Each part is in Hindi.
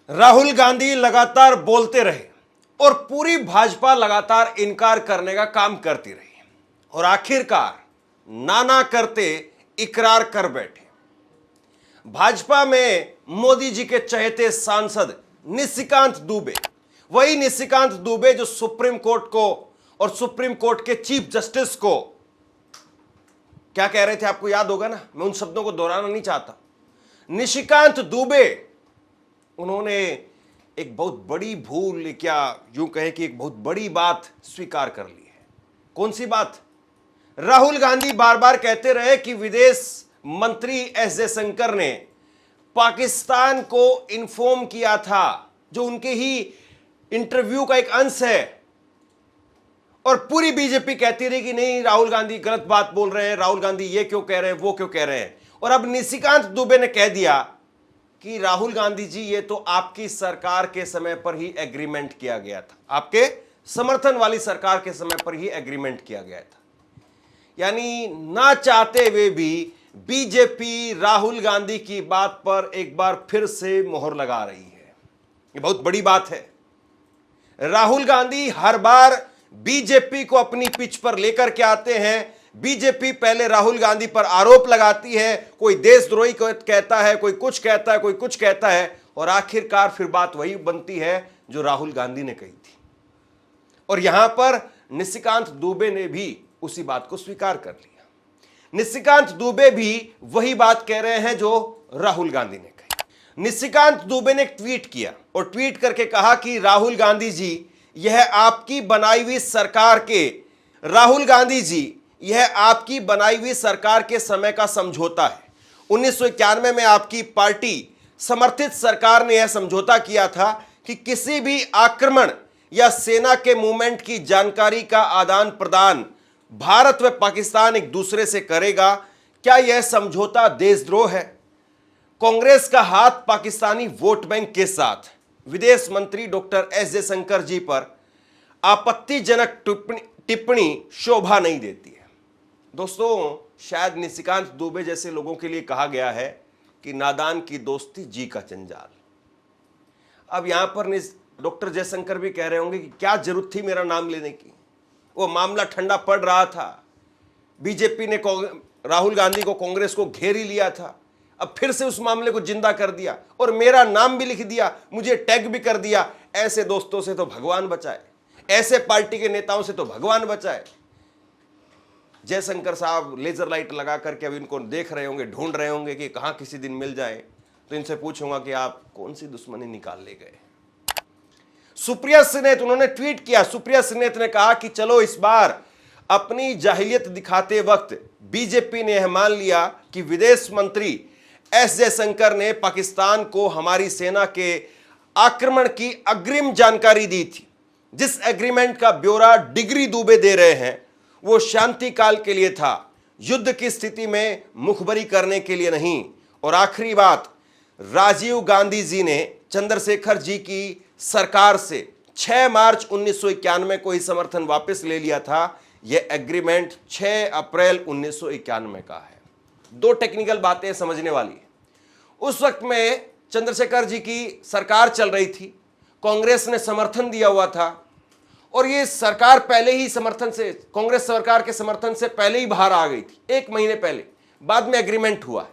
राहुल गांधी लगातार बोलते रहे और पूरी भाजपा लगातार इनकार करने का काम करती रही और आखिरकार नाना करते इकरार कर बैठे। भाजपा में मोदी जी के चहेते सांसद निशिकांत दुबे, वही निशिकांत दुबे जो सुप्रीम कोर्ट को और सुप्रीम कोर्ट के चीफ जस्टिस को क्या कह रहे थे, आपको याद होगा ना, मैं उन शब्दों को दोहराना नहीं चाहता। निशिकांत दुबे, उन्होंने एक बहुत बड़ी भूल, क्या यूं कहे कि एक बहुत बड़ी बात स्वीकार कर ली है। कौन सी बात? राहुल गांधी बार बार कहते रहे कि विदेश मंत्री एस जयशंकर ने पाकिस्तान को इन्फॉर्म किया था, जो उनके ही इंटरव्यू का एक अंश है, और पूरी बीजेपी कहती रही कि नहीं, राहुल गांधी गलत बात बोल रहे हैं, राहुल गांधी ये क्यों कह रहे हैं, वो क्यों कह रहे हैं। और अब निशिकांत दुबे ने कह दिया कि राहुल गांधी जी, ये तो आपकी सरकार के समय पर ही एग्रीमेंट किया गया था, आपके समर्थन वाली सरकार के समय पर ही एग्रीमेंट किया गया था। यानी ना चाहते हुए भी बीजेपी राहुल गांधी की बात पर एक बार फिर से मोहर लगा रही है। ये बहुत बड़ी बात है। राहुल गांधी हर बार बीजेपी को अपनी पिच पर लेकर के आते हैं। बीजेपी पहले राहुल गांधी पर आरोप लगाती है, कोई देशद्रोही को कहता है, कोई कुछ कहता है, कोई कुछ कहता है, और आखिरकार फिर बात वही बनती है जो राहुल गांधी ने कही थी। और यहां पर निशिकांत दुबे ने भी उसी बात को स्वीकार कर लिया। निशिकांत दुबे भी वही बात कह रहे हैं जो राहुल गांधी ने कही। निशिकांत दुबे ने ट्वीट किया और ट्वीट करके कहा कि राहुल गांधी जी, यह आपकी बनाई हुई सरकार के, राहुल गांधी जी, यह आपकी बनाई हुई सरकार के समय का समझौता है। 1991 में आपकी पार्टी समर्थित सरकार ने यह समझौता किया था कि किसी भी आक्रमण या सेना के मूवमेंट की जानकारी का आदान प्रदान भारत व पाकिस्तान एक दूसरे से करेगा। क्या यह समझौता देशद्रोह है? कांग्रेस का हाथ पाकिस्तानी वोट बैंक के साथ विदेश मंत्री डॉक्टर एस जयशंकर जी पर आपत्तिजनक टिप्पणी शोभा नहीं देती है। दोस्तों, शायद निशिकांत दुबे जैसे लोगों के लिए कहा गया है कि नादान की दोस्ती जी का जंजाल। अब यहां पर डॉक्टर जयशंकर भी कह रहे होंगे कि क्या जरूरत थी मेरा नाम लेने की, वो मामला ठंडा पड़ रहा था, बीजेपी ने राहुल गांधी को, कांग्रेस को घेर ही लिया था, अब फिर से उस मामले को जिंदा कर दिया और मेरा नाम भी लिख दिया, मुझे टैग भी कर दिया। ऐसे दोस्तों से तो भगवान बचाए, ऐसे पार्टी के नेताओं से तो भगवान बचाए। जयशंकर साहब लेजर लाइट लगा करके अब इनको देख रहे होंगे, ढूंढ रहे होंगे कि कहां किसी दिन मिल जाए, तो इनसे पूछूंगा कि आप कौन सी दुश्मनी निकाल ले गए। सुप्रिया सिन्हा, उन्होंने ट्वीट किया। सुप्रिया सिन्हा ने कहा कि चलो इस बार अपनी जाहिलियत दिखाते वक्त बीजेपी ने यह मान लिया कि विदेश मंत्री एस जयशंकर ने पाकिस्तान को हमारी सेना के आक्रमण की अग्रिम जानकारी दी थी। जिस एग्रीमेंट का ब्यौरा डिग्री दुबे दे रहे हैं वो शांति काल के लिए था, युद्ध की स्थिति में मुखबरी करने के लिए नहीं। और आखिरी बात, राजीव गांधी जी ने चंद्रशेखर जी की सरकार से 6 मार्च 1991 को ही समर्थन वापस ले लिया था। यह एग्रीमेंट 6 अप्रैल 1991 का है। दो टेक्निकल बातें समझने वाली है। उस वक्त में चंद्रशेखर जी की सरकार चल रही थी, कांग्रेस ने समर्थन दिया हुआ था, और ये सरकार पहले ही समर्थन से, कांग्रेस सरकार के समर्थन से पहले ही बाहर आ गई थी, 1 महीने पहले। बाद में एग्रीमेंट हुआ है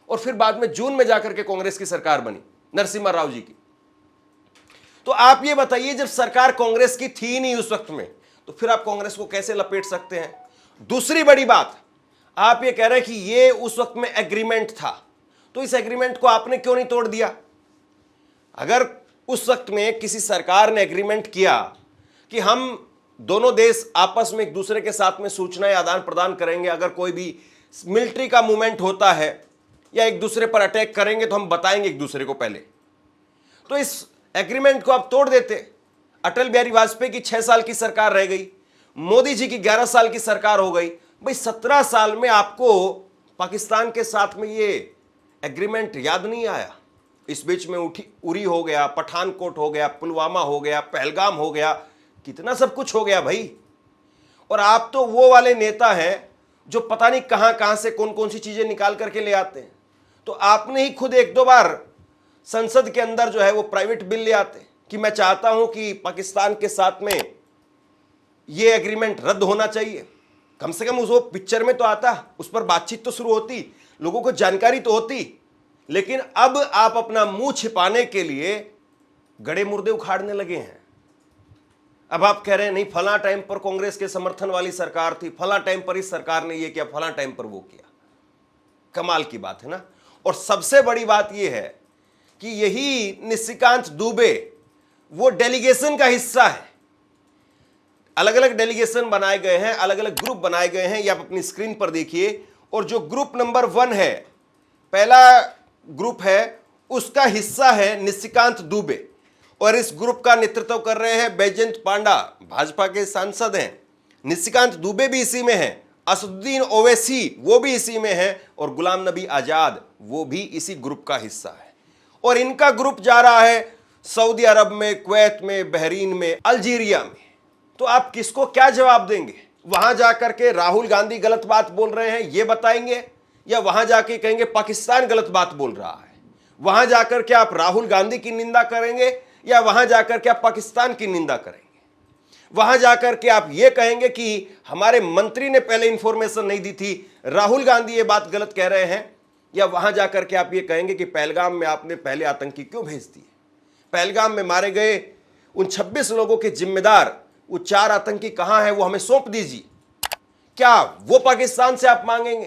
और फिर बाद में जून में जाकर के कांग्रेस की सरकार बनी, नरसिम्हा राव जी की। तो आप ये बताइए, जब सरकार कांग्रेस की थी नहीं उस वक्त में, तो फिर आप कांग्रेस को कैसे लपेट सकते हैं? दूसरी बड़ी बात, आप ये कह रहे हैं कि ये उस वक्त में एग्रीमेंट था, तो इस एग्रीमेंट को आपने क्यों नहीं तोड़ दिया? अगर उस वक्त में किसी सरकार ने एग्रीमेंट किया कि हम दोनों देश आपस में एक दूसरे के साथ में सूचनाएं आदान प्रदान करेंगे, अगर कोई भी मिलिट्री का मूवमेंट होता है या एक दूसरे पर अटैक करेंगे तो हम बताएंगे एक दूसरे को पहले, तो इस एग्रीमेंट को आप तोड़ देते। अटल बिहारी वाजपेयी की 6 साल की सरकार रह गई, मोदी जी की 11 साल की सरकार हो गई। भाई 17 साल में आपको पाकिस्तान के साथ में ये एग्रीमेंट याद नहीं आया? इस बीच में उरी हो गया, पठानकोट हो गया, पुलवामा हो गया, पहलगाम हो गया, कितना सब कुछ हो गया भाई। और आप तो वो वाले नेता हैं जो पता नहीं कहां कहां से कौन कौन सी चीजें निकाल करके ले आते हैं। तो आपने ही खुद 1-2 बार संसद के अंदर जो है वो प्राइवेट बिल ले आते कि मैं चाहता हूं कि पाकिस्तान के साथ में ये एग्रीमेंट रद्द होना चाहिए। कम से कम उस वो पिक्चर में तो आता, उस पर बातचीत तो शुरू होती, लोगों को जानकारी तो होती। लेकिन अब आप अपना मुंह छिपाने के लिए गड़े मुर्दे उखाड़ने लगे हैं। अब आप कह रहे हैं नहीं, फला टाइम पर कांग्रेस के समर्थन वाली सरकार थी, फला टाइम पर इस सरकार ने ये किया, फला टाइम पर वो किया। कमाल की बात है ना। और सबसे बड़ी बात यह है कि यही निशिकांत दुबे वो डेलीगेशन का हिस्सा है। अलग अलग डेलीगेशन बनाए गए हैं, अलग अलग ग्रुप बनाए गए हैं, ये आप अपनी स्क्रीन पर देखिए। और जो ग्रुप नंबर 1 है, पहला ग्रुप है, उसका हिस्सा है निशिकांत दुबे। और इस ग्रुप का नेतृत्व कर रहे हैं बैजयंत पांडा, भाजपा के सांसद हैं। निशिकांत दुबे भी इसी में हैं, असदुद्दीन ओवैसी वो भी इसी में है, और गुलाम नबी आजाद वो भी इसी ग्रुप का हिस्सा है। और इनका ग्रुप जा रहा है सऊदी अरब में, कुवैत में, बहरीन में, अल्जीरिया में। तो आप किसको क्या जवाब देंगे? वहां जाकर के राहुल गांधी गलत बात बोल रहे हैं ये बताएंगे, या वहां जाके कहेंगे पाकिस्तान गलत बात बोल रहा है? वहां जाकर के आप राहुल गांधी की निंदा करेंगे, या वहां जाकर के आप पाकिस्तान की निंदा करेंगे? वहां जाकर के आप ये कहेंगे कि हमारे मंत्री ने पहले इंफॉर्मेशन नहीं दी थी, राहुल गांधी ये बात गलत कह रहे हैं? या वहां जाकर के आप ये कहेंगे कि पहलगाम में आपने पहले आतंकी क्यों भेज दिए? पहलगाम में मारे गए उन 26 लोगों के जिम्मेदार वो 4 आतंकी कहां हैं, वो हमें सौंप दीजिए। क्या वो पाकिस्तान से आप मांगेंगे?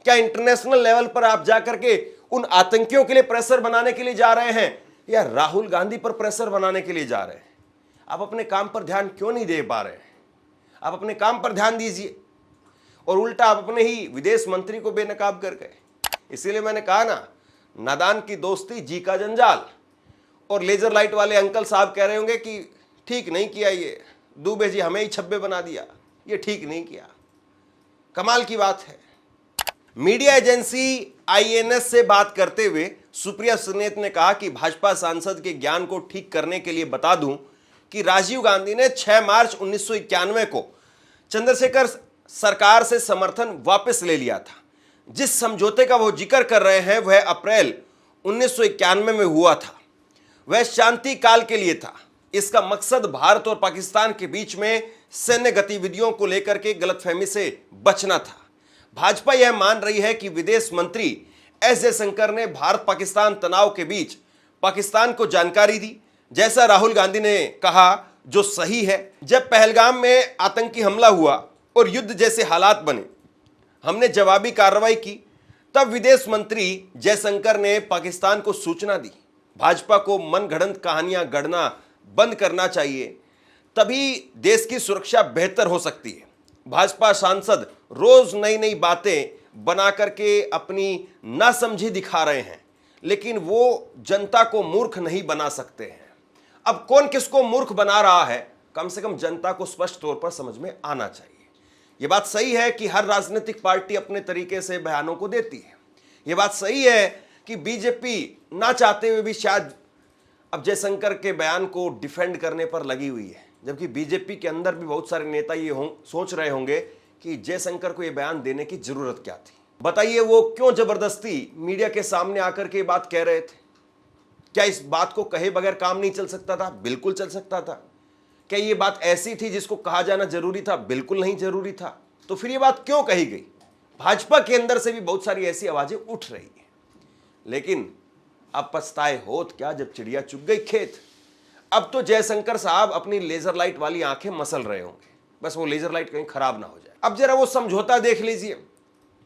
क्या इंटरनेशनल लेवल पर आप जाकर के उन आतंकियों के लिए प्रेशर बनाने के लिए जा रहे हैं, या राहुल गांधी पर प्रेशर बनाने के लिए जा रहे हैं? आप अपने काम पर ध्यान क्यों नहीं दे पा रहे हैं? आप अपने काम पर ध्यान दीजिए। और उल्टा आप अपने ही विदेश मंत्री को बेनकाब कर गए। इसीलिए मैंने कहा ना, नादान की दोस्ती जी का जंजाल। और लेजर लाइट वाले अंकल साहब कह रहे होंगे कि ठीक नहीं किया ये दुबे जी, हमें ही छब्बे बना दिया, ये ठीक नहीं किया। कमाल की बात है। मीडिया एजेंसी आईएनएस से बात करते हुए सुप्रिया सुनेत ने कहा कि भाजपा सांसद के ज्ञान को ठीक करने के लिए बता दूं कि राजीव गांधी ने 6 मार्च 1991 को चंद्रशेखर सरकार से समर्थन वापस ले लिया था। जिस समझौते का वो जिक्र कर रहे हैं वह अप्रैल 1991 में हुआ था। वह शांति काल के लिए था। इसका मकसद भारत और पाकिस्तान के बीच में सैन्य गतिविधियों को लेकर के गलतफहमी से बचना था। भाजपा यह मान रही है कि विदेश मंत्री एस जयशंकर ने भारत पाकिस्तान तनाव के बीच पाकिस्तान को जानकारी दी, जैसा राहुल गांधी ने कहा, जो सही है। जब पहलगाम में आतंकी हमला हुआ और युद्ध जैसे हालात बने, हमने जवाबी कार्रवाई की। तब विदेश मंत्री जयशंकर ने पाकिस्तान को सूचना दी। भाजपा को मनगढ़ंत कहानियां गढ़ना बंद करना चाहिए, तभी देश की सुरक्षा बेहतर हो सकती है। भाजपा सांसद रोज नई नई बातें बना करके अपनी नासमझी दिखा रहे हैं, लेकिन वो जनता को मूर्ख नहीं बना सकते हैं। अब कौन किसको मूर्ख बना रहा है, कम से कम जनता को स्पष्ट तौर पर समझ में आना चाहिए। यह बात सही है कि हर राजनीतिक पार्टी अपने तरीके से बयानों को देती है। यह बात सही है कि बीजेपी ना चाहते हुए भी शायद अब जयशंकर के बयान को डिफेंड करने पर लगी हुई है, जबकि बीजेपी के अंदर भी बहुत सारे नेता ये सोच रहे होंगे कि जयशंकर को यह बयान देने की जरूरत क्या थी। बताइए वो क्यों जबरदस्ती मीडिया के सामने आकर के बात कह रहे थे? क्या इस बात को कहे बगैर काम नहीं चल सकता था? बिल्कुल चल सकता था। क्या ये बात ऐसी थी जिसको कहा जाना जरूरी था? बिल्कुल नहीं जरूरी था। तो फिर ये बात क्यों कही गई? भाजपा के अंदर से भी बहुत सारी ऐसी आवाजें उठ रही है। लेकिन अब पछताए होत क्या जब चिड़िया चुग गई खेत। अब तो जयशंकर साहब अपनी लेजर लाइट वाली आंखें मसल रहे होंगे, बस वो लेजर लाइट कहीं खराब ना हो जाए। अब जरा वो समझौता देख लीजिए,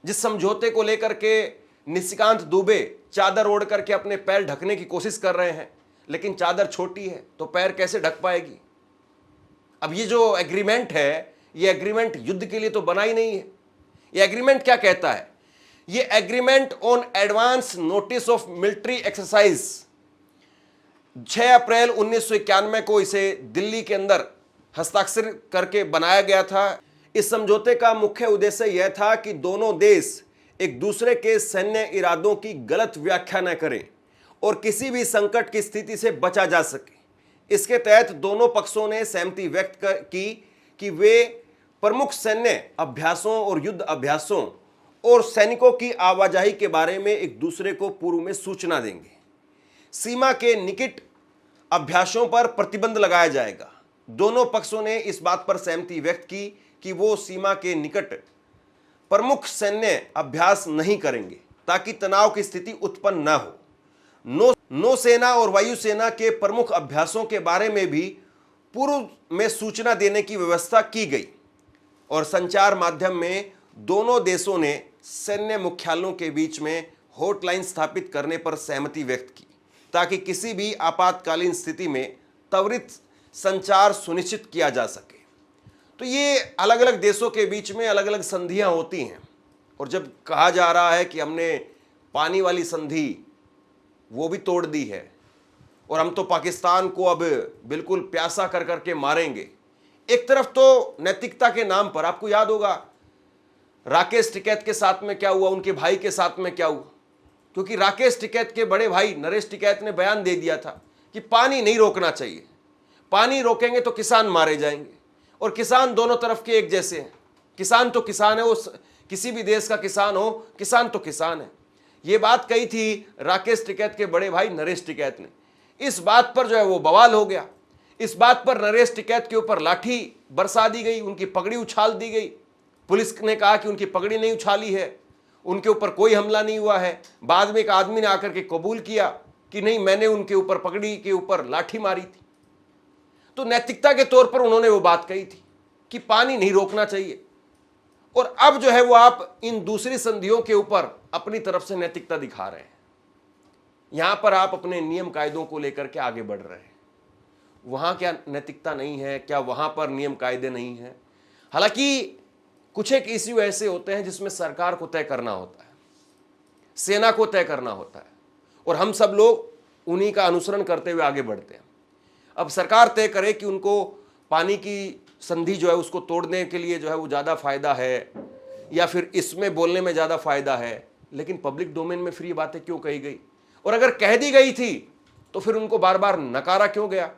जिस समझौते को लेकर के निशिकांत दुबे चादर ओढ़ करके अपने पैर ढकने की कोशिश कर रहे हैं, लेकिन चादर छोटी है तो पैर कैसे ढक पाएगी? अब ये जो एग्रीमेंट है, ये एग्रीमेंट युद्ध के लिए तो बना ही नहीं है। ये एग्रीमेंट क्या कहता है? ये agreement on advance notice of military exercise 6 अप्रैल 1991 को इसे दिल्ली के अंदर हस्ताक्षर करके बनाया गया था। इस समझौते का मुख्य उद्देश्य यह था कि दोनों देश एक दूसरे के सैन्य इरादों की गलत व्याख्या न करें और किसी भी संकट की स्थिति से बचा जा सके। इसके तहत दोनों पक्षों ने सहमति व्यक्त की कि वे प्रमुख सैन्य अभ्यासों और युद्ध अभ्यासों और सैनिकों की आवाजाही के बारे में एक दूसरे को पूर्व में सूचना देंगे। सीमा के निकट अभ्यासों पर प्रतिबंध लगाया जाएगा। दोनों पक्षों ने इस बात पर सहमति व्यक्त की कि वो सीमा के निकट प्रमुख सैन्य अभ्यास नहीं करेंगे ताकि तनाव की स्थिति उत्पन्न न हो। नौसेना और वायुसेना के प्रमुख अभ्यासों के बारे में भी पूर्व में सूचना देने की व्यवस्था की गई और संचार माध्यम में दोनों देशों ने सैन्य मुख्यालयों के बीच में हॉटलाइन स्थापित करने पर सहमति व्यक्त की ताकि किसी भी आपातकालीन स्थिति में त्वरित संचार सुनिश्चित किया जा सके। तो ये अलग अलग देशों के बीच में अलग अलग संधियां होती हैं और जब कहा जा रहा है कि हमने पानी वाली संधि वो भी तोड़ दी है और हम तो पाकिस्तान को अब बिल्कुल प्यासा कर करके मारेंगे। एक तरफ तो नैतिकता के नाम पर, आपको याद होगा राकेश टिकैत के साथ में क्या हुआ, उनके भाई के साथ में क्या हुआ, क्योंकि राकेश टिकैत के बड़े भाई नरेश टिकैत ने बयान दे दिया था कि पानी नहीं रोकना चाहिए, पानी रोकेंगे तो किसान मारे जाएंगे। और किसान दोनों तरफ के एक जैसे हैं, किसान तो किसान है, वो किसी भी देश का किसान हो, किसान तो किसान है। ये बात कही थी राकेश टिकैत के बड़े भाई नरेश टिकैत ने। इस बात पर जो है वो बवाल हो गया। इस बात पर नरेश टिकैत के ऊपर लाठी बरसा दी गई, उनकी पगड़ी उछाल दी गई। पुलिस ने कहा कि उनकी पगड़ी नहीं उछाली है, उनके ऊपर कोई हमला नहीं हुआ है। बाद में एक आदमी ने आकर के कबूल किया कि नहीं, मैंने उनके ऊपर पगड़ी के ऊपर लाठी मारी थी। तो नैतिकता के तौर पर उन्होंने वो बात कही थी कि पानी नहीं रोकना चाहिए। और अब जो है वो आप इन दूसरी संधियों के ऊपर अपनी तरफ से नैतिकता दिखा रहे हैं। यहां पर आप अपने नियम कायदों को लेकर के आगे बढ़ रहे हैं। वहां क्या नैतिकता नहीं है? क्या वहां पर नियम कायदे नहीं है? हालांकि कुछ एक इश्यू ऐसे होते हैं जिसमें सरकार को तय करना होता है, सेना को तय करना होता है, और हम सब लोग उन्हीं का अनुसरण करते हुए आगे बढ़ते हैं। अब सरकार तय करे कि उनको पानी की संधि जो है उसको तोड़ने के लिए जो है वो ज़्यादा फायदा है या फिर इसमें बोलने में ज़्यादा फायदा है, लेकिन पब्लिक डोमेन में फिर ये बातें क्यों कही गई? और अगर कह दी गई थी तो फिर उनको बार बार नकारा क्यों गया?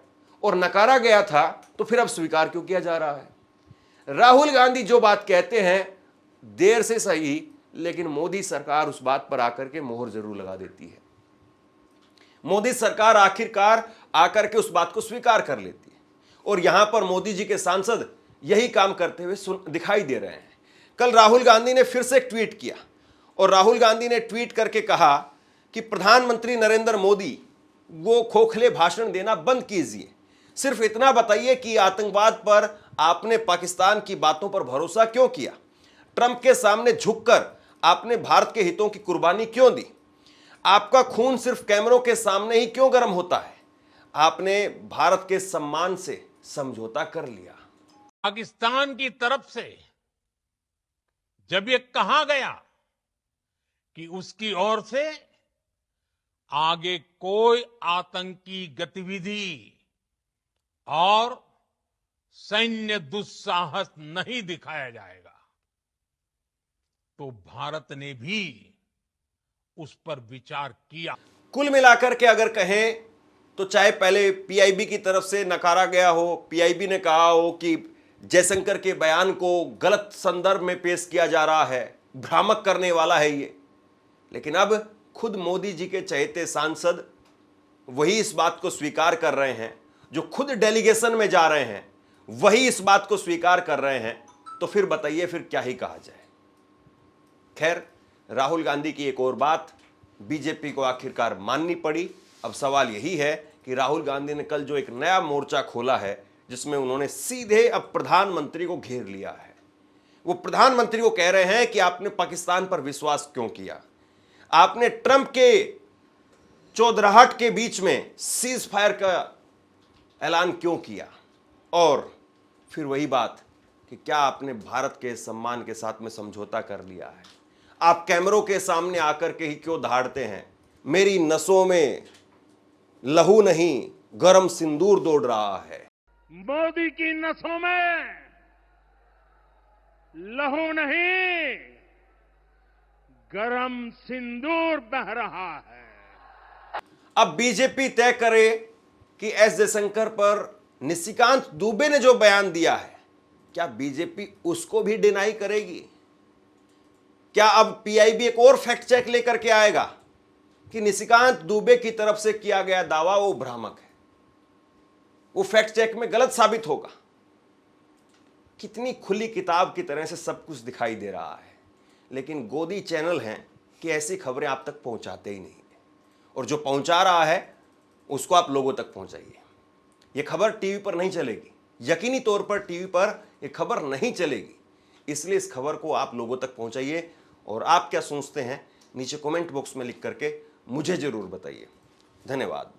और नकारा गया था तो फिर अब स्वीकार क्यों किया जा रहा है? राहुल गांधी जो बात कहते हैं देर से सही, लेकिन मोदी सरकार उस बात पर आकर के मोहर जरूर लगा देती है। मोदी सरकार आखिरकार आकर के उस बात को स्वीकार कर लेती है और यहां पर मोदी जी के सांसद यही काम करते हुए दिखाई दे रहे हैं। कल राहुल गांधी ने फिर से एक ट्वीट किया और राहुल गांधी ने ट्वीट करके कहा कि प्रधानमंत्री नरेंद्र मोदी वो खोखले भाषण देना बंद कीजिए, सिर्फ इतना बताइए कि आतंकवाद पर आपने पाकिस्तान की बातों पर भरोसा क्यों किया? ट्रंप के सामने झुककर आपने भारत के हितों की कुर्बानी क्यों दी? आपका खून सिर्फ कैमरों के सामने ही क्यों गर्म होता है? आपने भारत के सम्मान से समझौता कर लिया। पाकिस्तान की तरफ से जब ये कहा गया कि उसकी ओर से आगे कोई आतंकी गतिविधि और सैन्य दुस्साहस नहीं दिखाया जाएगा, तो भारत ने भी उस पर विचार किया। कुल मिलाकर के अगर कहें तो चाहे पहले पीआईबी की तरफ से नकारा गया हो, पीआईबी ने कहा हो कि जयशंकर के बयान को गलत संदर्भ में पेश किया जा रहा है, भ्रामक करने वाला है ये, लेकिन अब खुद मोदी जी के चहेते सांसद वही इस बात को स्वीकार कर रहे हैं, जो खुद डेलीगेशन में जा रहे हैं वही इस बात को स्वीकार कर रहे हैं, तो फिर बताइए फिर क्या ही कहा जाए। खैर, राहुल गांधी की एक और बात बीजेपी को आखिरकार माननी पड़ी। अब सवाल यही है कि राहुल गांधी ने कल जो एक नया मोर्चा खोला है जिसमें उन्होंने सीधे अब प्रधानमंत्री को घेर लिया है। वो प्रधानमंत्री को कह रहे हैं कि आपने पाकिस्तान पर विश्वास क्यों किया? आपने ट्रंप के चौधराहट के बीच में सीज फायर का ऐलान क्यों किया? और फिर वही बात कि क्या आपने भारत के सम्मान के साथ में समझौता कर लिया है? आप कैमरों के सामने आकर के ही क्यों दहाड़ते हैं, मेरी नसों में लहू नहीं गरम सिंदूर दौड़ रहा है? मोदी की नसों में लहू नहीं गरम सिंदूर बह रहा है। अब बीजेपी तय करे कि एस जयशंकर पर निशिकांत दुबे ने जो बयान दिया है, क्या बीजेपी उसको भी डिनाई करेगी? क्या अब पीआईबी एक और फैक्ट चेक लेकर के आएगा कि निशिकांत दुबे की तरफ से किया गया दावा वो भ्रामक है, वो फैक्ट चेक में गलत साबित होगा। कितनी खुली किताब की तरह से सब कुछ दिखाई दे रहा है, लेकिन गोदी चैनल हैं कि ऐसी खबरें आप तक पहुंचाते ही नहीं है, और जो पहुंचा रहा है उसको आप लोगों तक पहुंचाइए। यह खबर टीवी पर नहीं चलेगी, यकीनी तौर पर टीवी पर यह खबर नहीं चलेगी, इसलिए इस खबर को आप लोगों तक पहुंचाइए। और आप क्या सोचते हैं नीचे कमेंट बॉक्स में लिख करके मुझे जरूर बताइए। धन्यवाद।